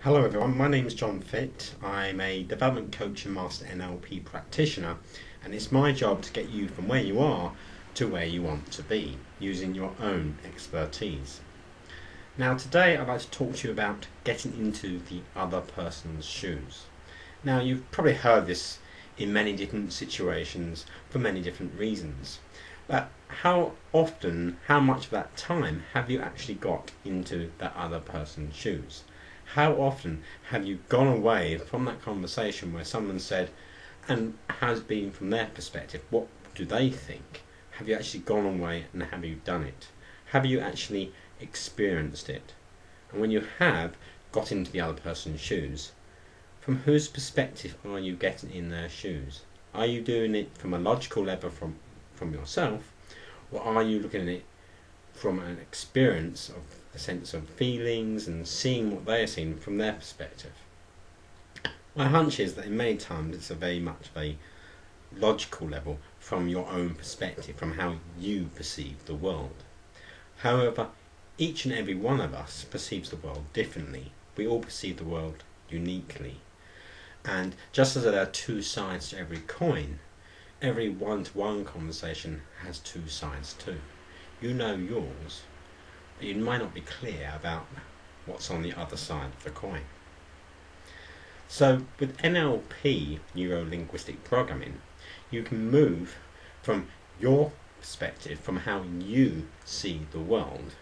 Hello everyone, my name is Fitt. I'm a development coach and master NLP practitioner, and it's my job to get you from where you are to where you want to be using your own expertise. Now today I'd like to talk to you about getting into the other person's shoes. Now you've probably heard this in many different situations for many different reasons, but how often, how much of that time have you actually got into that other person's shoes? How often have you gone away from that conversation where someone said, and has been from their perspective, what do they think? Have you actually gone away and have you done it? Have you actually experienced it? And when you have got into the other person's shoes, from whose perspective are you getting in their shoes? Are you doing it from a logical level from yourself, or are you looking at it from an experience of a sense of feelings and seeing what they are seeing from their perspective? My hunch is that in many times it's a very much of a logical level from your own perspective, from how you perceive the world. However, each and every one of us perceives the world differently. We all perceive the world uniquely. And just as there are two sides to every coin, every one-to-one conversation has two sides too. You know yours, but you might not be clear about what's on the other side of the coin. So with NLP, neuro-linguistic programming, you can move from your perspective, from how you see the world,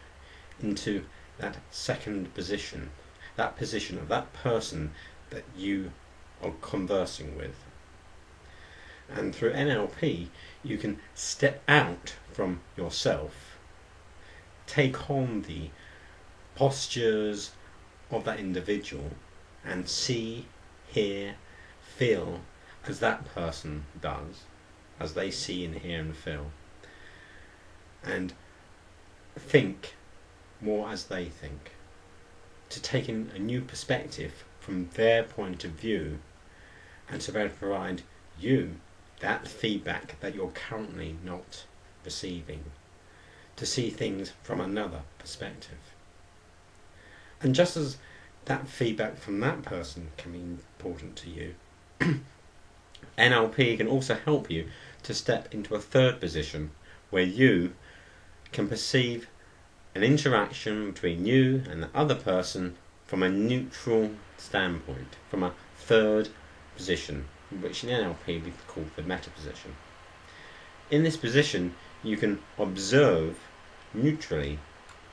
into that second position, that position of that person that you are conversing with. And through NLP, you can step out from yourself, take on the postures of that individual and see, hear, feel as that person does, as they see and hear and feel, and think more as they think, to take in a new perspective from their point of view and to provide you that feedback that you're currently not receiving, to see things from another perspective. And just as that feedback from that person can be important to you, NLP can also help you to step into a third position where you can perceive an interaction between you and the other person from a neutral standpoint, from a third position, which in NLP we call the meta position. In this position, you can observe neutrally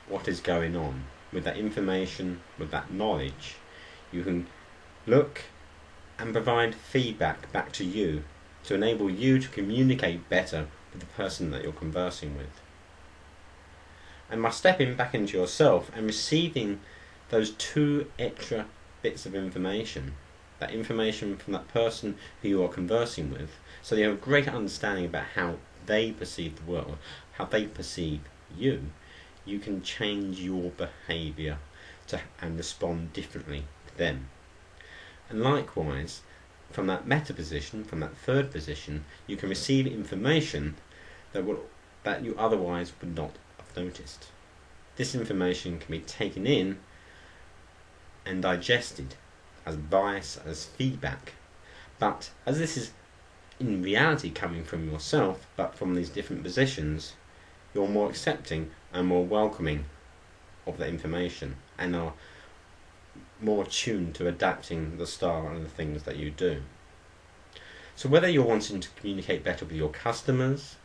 what is going on with that information, with that knowledge. You can look and provide feedback back to you to enable you to communicate better with the person that you're conversing with. And by stepping back into yourself and receiving those two extra bits of information, that information from that person who you are conversing with, so you have a greater understanding about how they perceive the world, how they perceive you, you can change your behaviour and respond differently to them. And likewise, from that meta position, from that third position, you can receive information that you otherwise would not have noticed. This information can be taken in and digested as advice, as feedback, but as this is in reality coming from yourself, but from these different positions, you're more accepting and more welcoming of the information and are more attuned to adapting the style and the things that you do. So whether you're wanting to communicate better with your customers,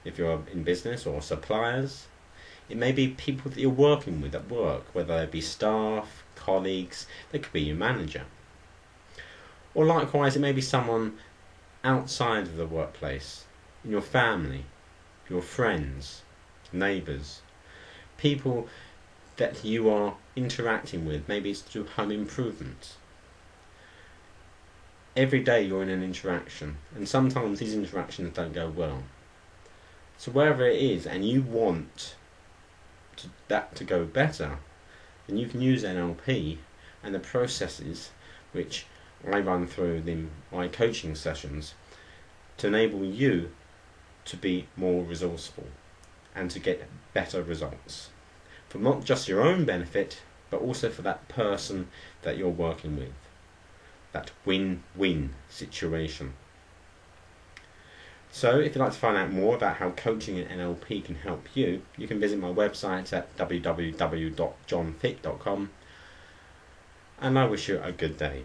if you're in business, or suppliers, it may be people that you're working with at work, whether they be staff, colleagues, they could be your manager. Or likewise, it may be someone outside of the workplace, in your family, your friends, neighbours, people that you are interacting with. Maybe it's to do home improvement. Every day you're in an interaction, and sometimes these interactions don't go well. So wherever it is and you want that to go better, then you can use NLP and the processes which I run through in my coaching sessions to enable you to be more resourceful and to get better results, for not just your own benefit, but also for that person that you're working with. That win-win situation. So if you'd like to find out more about how coaching in NLP can help you, you can visit my website at www.johnfitt.com, and I wish you a good day.